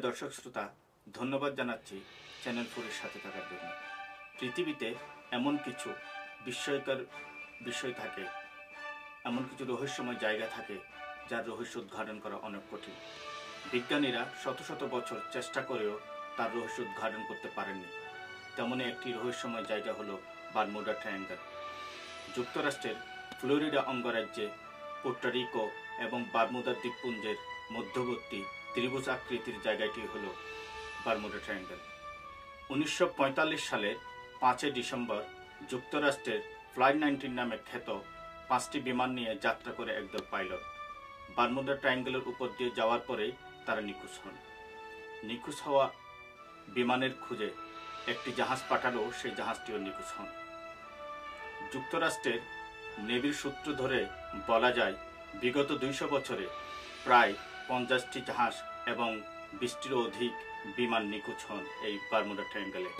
দর্শক শ্রোতা, ধন্যবাদ জানাচ্ছি চ্যানেল 4-এর সাথে থাকার জন্য। পৃথিবীতে এমন কিছু বিস্ময়কর বিষয় থাকে, এমন কিছু রহস্যময় জায়গা থাকে যার রহস্য উদ্ঘাটন করা অনেক কঠিন। বিজ্ঞানীরা শত শত বছর চেষ্টা করেও তার রহস্য উদ্ঘাটন করতে পারেননি। তেমনই একটি রহস্যময় জায়গা হলো বারমুডা ট্রায়াঙ্গল। যুক্তরাষ্ট্রের ফ্লোরিডা অঙ্গরাজ্যে পোর্টোরিকো এবং বারমুদা দ্বীপপুঞ্জের মধ্যবর্তী ত্রিভুজ আকৃতির জায়গাটি হল বারমুডা ট্রায়াঙ্গল। 1945 সালের 5 ডিসেম্বর যুক্তরাষ্ট্রের ফ্লাইট 19 নামে খ্যাত 5টি বিমান নিয়ে যাত্রা করে একদল পাইলট বারমুডা ট্রায়াঙ্গলের উপর দিয়ে যাওয়ার পরেই তারা নিখোঁজ হন। নিখোঁজ হওয়া বিমানের খুঁজে একটি জাহাজ পাঠালেও সেই জাহাজটিও নিখোঁজ হন। যুক্তরাষ্ট্রের নেভির সূত্র ধরে বলা যায়, বিগত 200 বছরে প্রায় 50টি জাহাজ এবং 20টিরও অধিক বিমান নিখোঁজ হন এই বারমুডা ট্রায়াঙ্গলে।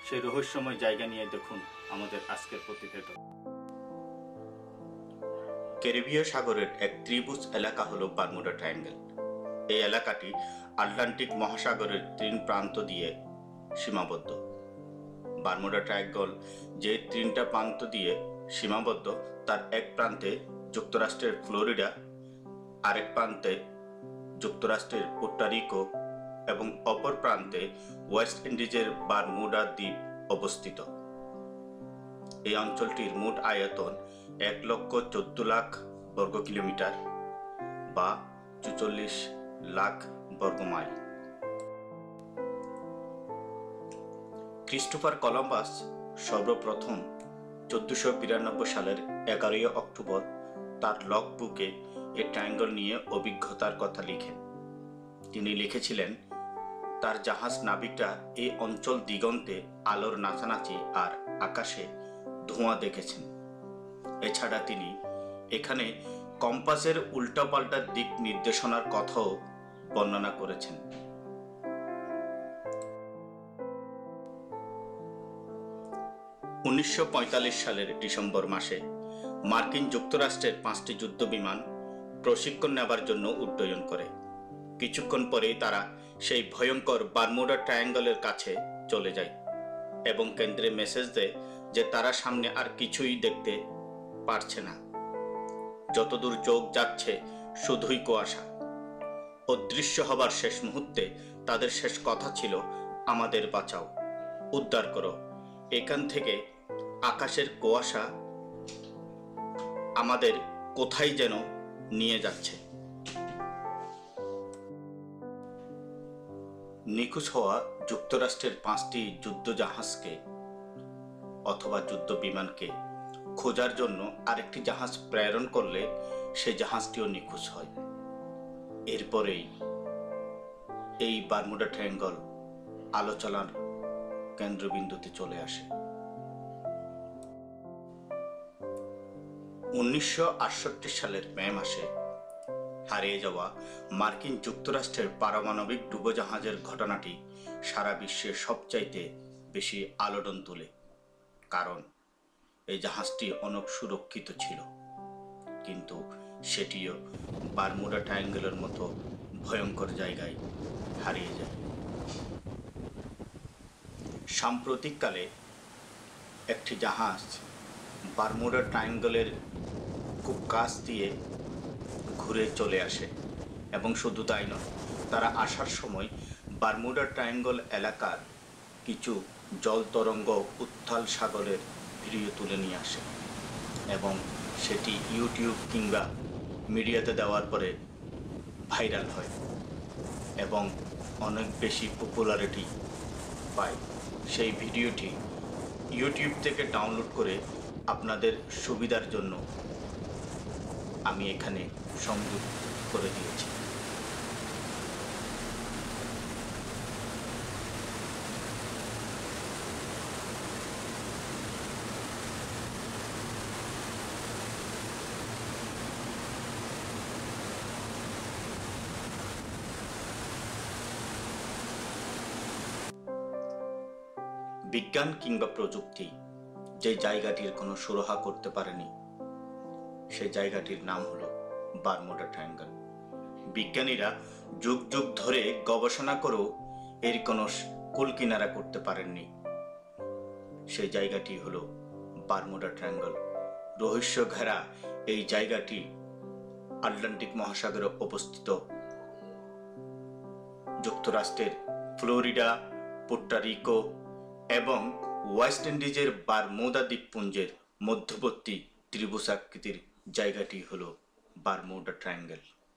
সেই রহস্যময় জায়গা নিয়ে দেখুন আমাদের আজকের প্রতিবেদন। ক্যারিবীয় সাগরের এক ত্রিভুজ এলাকা হলো বারমুডা ট্রায়াঙ্গল। এই এলাকাটি আটলান্টিক মহাসাগরের 3 প্রান্ত দিয়ে সীমাবদ্ধ। বারমুডা ট্রায়াঙ্গল যে 3টা প্রান্ত দিয়ে সীমাবদ্ধ, তার এক প্রান্তে যুক্তরাষ্ট্রের ফ্লোরিডা, আরেক প্রান্তে যুক্তরাষ্ট্রের পোর্টোরিকো এবং অপর প্রান্তে ওয়েস্ট ইন্ডিজের বারমুডা দ্বীপ অবস্থিত। এই অঞ্চলটির মোট আয়তন 1,14,00,000 বর্গ কিলোমিটার বা 44 লাখ বর্গ মাইল। ক্রিস্টোফার কলম্বাস সর্বপ্রথম 1492 সালের 11 অক্টোবর তার লগ বুকে এই ট্রায়াঙ্গল নিয়ে অভিজ্ঞতার কথা লিখেন। তিনি লিখেছিলেন, তার জাহাজ নাবিকরা এই অঞ্চল দিগন্তে আলোর নাচানাচি আর আকাশে ধোঁয়া দেখেছেন। এছাড়া তিনি এখানে কম্পাসের উল্টাপাল্টা দিক নির্দেশনার কথাও বর্ণনা করেছেন। উনিশশো সালের ডিসেম্বর মাসে মার্কিন যুক্তরাষ্ট্রের 5টি যুদ্ধ বিমান প্রশিক্ষণ নেবার জন্য উড্ডয়ন করে। কিছুক্ষণ পরেই তারা সেই ভয়ঙ্কর বারমুডা ট্রায়াঙ্গলের কাছে চলে যায় এবং কেন্দ্রে মেসেজ দেয় যে তারা সামনে আর কিছুই দেখতে পারছে না। যতদূর চোখ যাচ্ছে শুধুই কুয়াশা। অদৃশ্য হবার শেষ মুহূর্তে তাদের শেষ কথা ছিল, আমাদের বাঁচাও, উদ্ধার করো, এখান থেকে আকাশের কুয়াশা আমাদের কোথায় যেন নিয়ে যাচ্ছে। নিখোঁজ হওয়া যুক্তরাষ্ট্রের 5টি যুদ্ধ জাহাজকে অথবা যুদ্ধ বিমানকে খোঁজার জন্য আরেকটি জাহাজ প্রেরণ করলে সেই জাহাজটিও নিখোঁজ হয়। এরপরেই এই বারমুডা ট্রায়াঙ্গল আলোচনার কেন্দ্রবিন্দুতে চলে আসে। 1968 সালের মে মাসে হারিয়ে যাওয়া মার্কিন যুক্তরাষ্ট্রের পারমাণবিক ডুবোজাহাজের ঘটনাটি সারা বিশ্বে সবচাইতে বেশি আলোড়ন তোলে। কারণ এই জাহাজটি অনেক সুরক্ষিত ছিল, কিন্তু সেটিও বারমুডা ট্রায়াঙ্গলের মতো ভয়ঙ্কর জায়গায় হারিয়ে যায়। সাম্প্রতিককালে একটি জাহাজ বারমুডা ট্রায়াঙ্গলের খুব কাছ দিয়ে ঘুরে চলে আসে এবং শুধু তাই নয়, তারা আসার সময় বারমুডা ট্রায়াঙ্গল এলাকার কিছু জল তরঙ্গ উত্তাল সাগরের ভিডিও তুলে নিয়ে আসে এবং সেটি ইউটিউব কিংবা মিডিয়াতে দেওয়ার পরে ভাইরাল হয় এবং অনেক বেশি পপুলারিটি পায়। সেই ভিডিওটি ইউটিউব থেকে ডাউনলোড করে আপনাদের সুবিধার জন্য আমি এখানে সংযোগ করে দিয়েছি। বিজ্ঞান কিংবা প্রযুক্তি যে জায়গাটির কোনো সুরাহা করতে পারেনি, সেই জায়গাটির নাম হলো বারমুডা ট্রায়াঙ্গল। বিজ্ঞানীরা যুগ যুগ ধরে গবেষণা করেও এর কোনো কুল কিনারা করতে পারেননি। সেই জায়গাটি হলো বারমুডা ট্রায়াঙ্গল। রহস্য ঘেরা এই জায়গাটি আটলান্টিক মহাসাগরে অবস্থিত। যুক্তরাষ্ট্রের ফ্লোরিডা, পোর্টোরিকো এবং ওয়েস্ট ইন্ডিজের বারমুদা দ্বীপপুঞ্জের মধ্যবর্তী ত্রিভুজাকৃতির জায়গাটি হলো বারমুডা ট্রায়াঙ্গল।